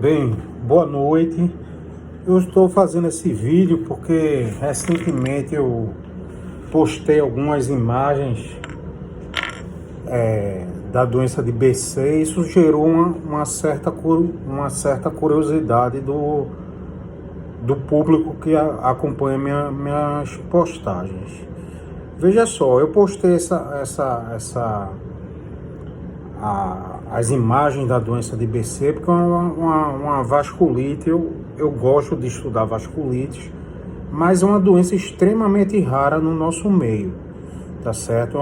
Bem, boa noite. Eu estou fazendo esse vídeo porque recentemente eu postei algumas imagens da doença de BC e isso gerou uma certa curiosidade do público que acompanha minhas postagens. Veja só, eu postei as imagens da doença de BC porque é uma vasculite. Eu gosto de estudar vasculites, mas é uma doença extremamente rara no nosso meio, tá certo? É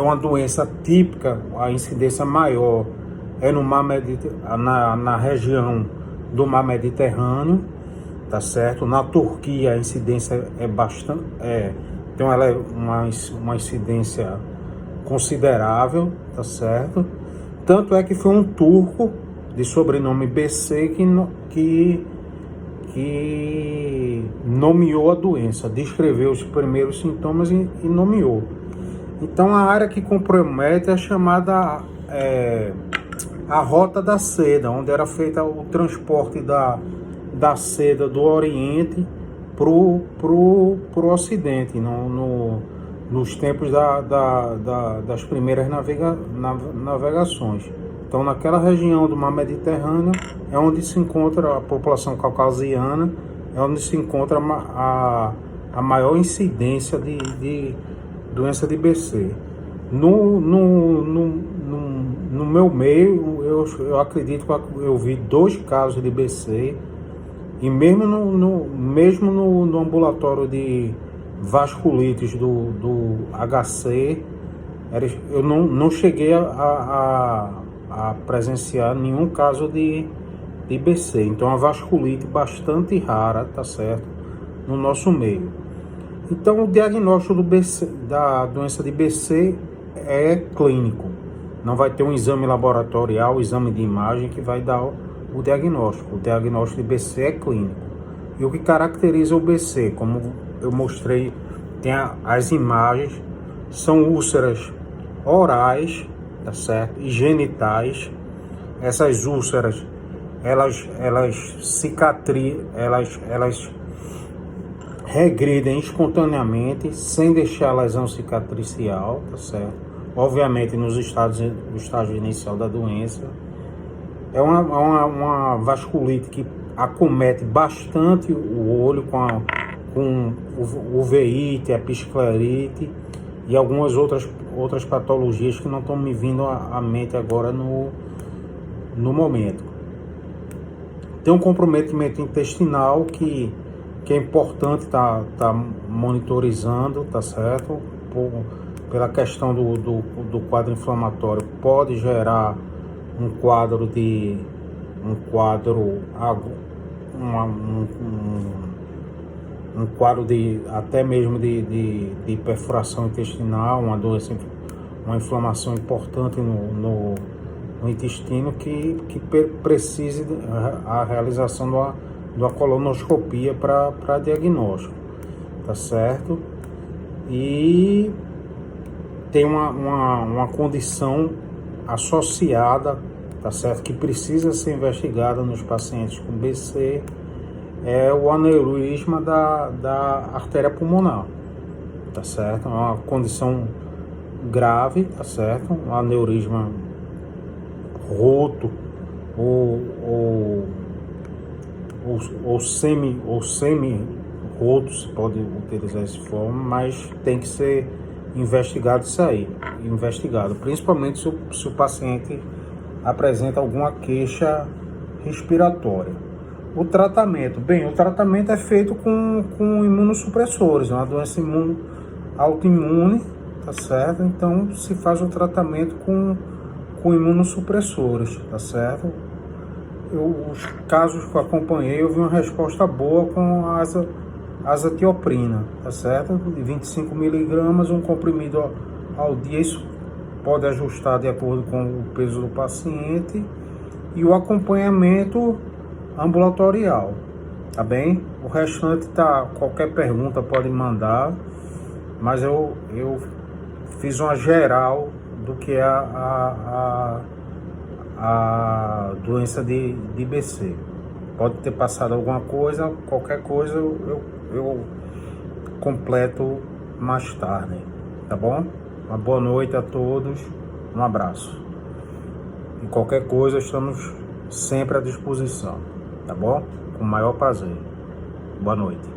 uma doença típica. A incidência maior é no na região do mar Mediterrâneo, tá certo? Na Turquia a incidência é bastante, então ela é uma incidência considerável, tá certo? Tanto é que foi um turco de sobrenome BC que nomeou a doença, descreveu os primeiros sintomas e nomeou. Então a área que compromete é chamada a Rota da Seda, onde era feito o transporte da seda do Oriente pro Ocidente, nos tempos das primeiras navegações. Então, naquela região do mar Mediterrâneo é onde se encontra a população caucasiana, é onde se encontra a maior incidência de doença de BC. No meu meio, eu acredito que eu vi 2 casos de BC, e mesmo no ambulatório de vasculites do HC, eu não cheguei a presenciar nenhum caso de BC. Então é uma vasculite bastante rara, tá certo, no nosso meio. Então o diagnóstico da doença de BC é clínico. Não vai ter um exame laboratorial, exame de imagem que vai dar o diagnóstico. O diagnóstico de BC é clínico. E o que caracteriza o BC, como eu mostrei, tem as imagens, são úlceras orais, tá certo, e genitais. Essas úlceras, elas regridem espontaneamente, sem deixar lesão cicatricial, tá certo? Obviamente no estágio inicial da doença. É uma vasculite que acomete bastante o olho com uveíte, episclerite e algumas outras patologias que não estão me vindo à mente agora no momento. Tem um comprometimento intestinal que é importante tá monitorizando, tá certo? Pela questão do quadro inflamatório, pode gerar um quadro até mesmo de perfuração intestinal, uma doença, uma inflamação importante no intestino que precise a realização de uma colonoscopia para diagnóstico, tá certo? E tem uma condição associada, tá certo, que precisa ser investigada nos pacientes com BC, é o aneurisma da artéria pulmonar, tá certo? É uma condição grave, tá certo? Um aneurisma roto ou semi-roto, se pode utilizar essa forma, mas tem que ser investigado isso aí, principalmente se o paciente apresenta alguma queixa respiratória. O tratamento é feito com imunossupressores, é uma doença autoimune, tá certo? Então se faz o tratamento com imunossupressores, tá certo? Os casos que eu acompanhei, eu vi uma resposta boa com a azatioprina, tá certo? De 25 miligramas, um comprimido ao dia. Isso pode ajustar de acordo com o peso do paciente e o acompanhamento ambulatorial, tá bem? O restante qualquer pergunta pode mandar, mas eu fiz uma geral do que é a a doença de IBC. Pode ter passado alguma coisa, qualquer coisa eu completo mais tarde, tá bom? Uma boa noite a todos, um abraço. E qualquer coisa estamos sempre à disposição, tá bom? Com o maior prazer. Boa noite.